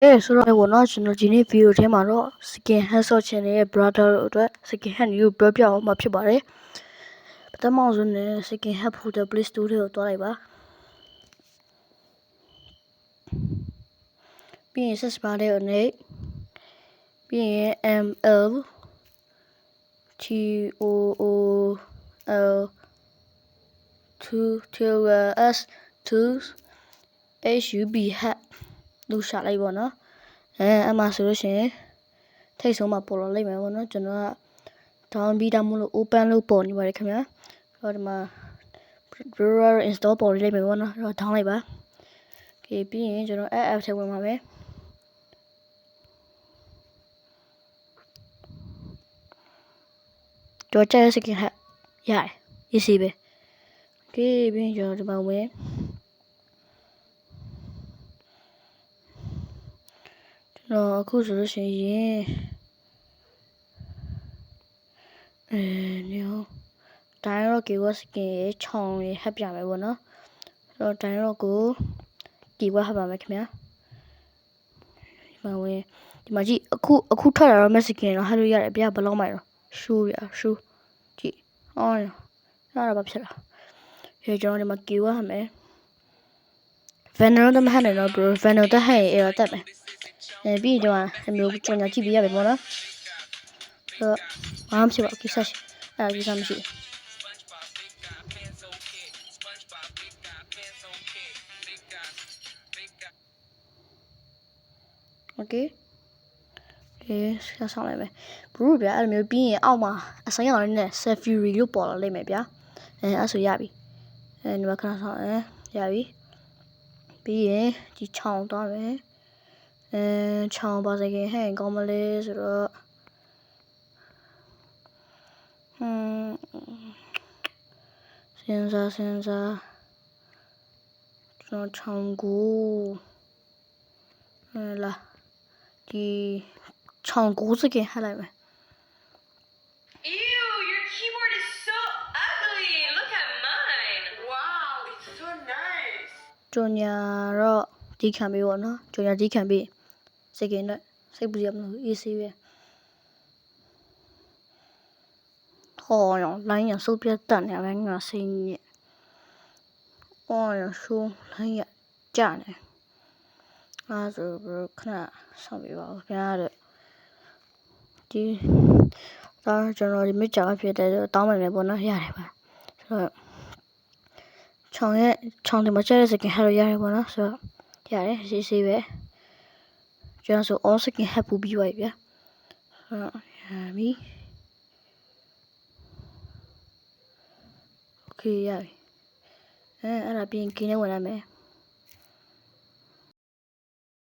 ဆိုတော့ဘောနော်ကျွန်တော်ဒီနေ့ဗီဒီယိုထဲမှာတော့ skin hand ဆော့ချင်တဲ့ brother တို့အတွက် skin hand ကိုပြောပြအောင်မှာဖြစ်ပါတယ်ပထမဆုံးနဲ့ skin hand ဖို့တဲ့ Play Store ထဲကိုတွားလိုက်ပါပြီးရင် search bar ထဲကိုနေပြီးရင် ML TOOL 2 HUB hat လို့ရှာလိုက်ပါနော်အမှဆိုလို့ရှိရင်ထိတ်ဆုံးမှာပေါ်လာလိမ့်မယ်ပေါ့နော်ကျွန်တော်က down ပြီးတာမို့လို့ open လို့ပေါ်နေပါတယ်ခင်ဗျာတော့ဒီမှာ Browser install ပေါ်နေလိမ့်မယ်ပေါ့နော်တော့ down လိုက်ပါ okay ပြီးရင်ကျွန်တော် app ထဲဝင်ပါမယ်တော့ကျတဲ့ skin hat ရတယ် easy ပဲ okay ပြီးရင်ကျွန်တော်ဒီမှာဝင်တော့အခုဆိုလို့ရှိရင်တိုင်းရော့ keyword skin ရဲ့ချောင်းရဲ့ဟပ်ပြမယ်ပေါ့နော်တော့တိုင်းရော့ကို keyword ဟပ်ပါမယ်ခင်ဗျာဒီမှာဝင်ဒီမှာကြည့်အခုထွက်လာတော့ skin တော့ဟပ်လို့ရတယ်ဗျာဘယ်လောက်မှတော့ shoe ရ shoe ကြည့်အော်ရတာဘာဖြစ်လာဒီကျွန်တော်ဒီမှာ keyword ဟပ်မယ် Venom တော့မဟပ်နိုင်တော့ bro Venom တော့ဟပ်ရင် error တက်မယ်ပြီးရင်ဒီမှာမျိုးကြောင်ညာကြည့်ပြရမယ်ပေါ့နော်ဆိုတော့ဘာမှဖြစ်ပါဘူးကိစ္စရှိအဲ့ဒါကိစ္စမရှိဘူးโอเคဆက်ဆောင်လိုက်မယ်ဘရူးဗျာအဲ့လိုမျိုးပြီးရင်အောက်မှာအစိမ်းရောင်လေးနဲ့ Safari လို့ပေါ်လာလိမ့်မယ်ဗျာအဲ့ဆိုရပြီဒီမှာခဏဆောင်ရပြီပြီးရင်ဒီချောင်းသွားမယ်ချောင်းပါစကင်ဟဲ့ကောင်းမလဲဆိုတော့စဉ်းစားကျွန်တော်ချောင်းကိုလာဒီချောင်းကိုစကင်ဟပ်လိုက်မယ်Ew, your keyboard is so ugly. Look at mine. Wow, it's so nice. ကြော်ညာတော့ဒီခံပေးပေါ့နော်ကြော်ညာဒီခံပေးစကင်တော့စိတ်ပူရမလို့ easy ပဲဟောရောလိုင်းရစုပ်ပြတ်တတ်နေပဲငါစိတ်ညစ်အော်ရဆိုးလိုင်းရကြနေအားဆိုခဏဆောင်းပြပါဦးခင်ဗျားတို့ဒီဒါကျွန်တော်ဒီမြကြဖြစ်တဲ့တောင်းမယ်လေပေါ့နော်ရတယ်ပါဆိုတော့ချောင်းဒီမှာကျတဲ့စကင်ဟပ်လို့ရတယ်ပေါ့နော်ဆိုတော့ရတယ်စီပဲကျွန်တော်ဆို all skin ဟပ်ပူပြီးသွားပြီဗျာဆိုတော့ရပြီ okay ရပြီအဲ့ဒါပြီးရင် game နဲ့ဝင်ရမယ်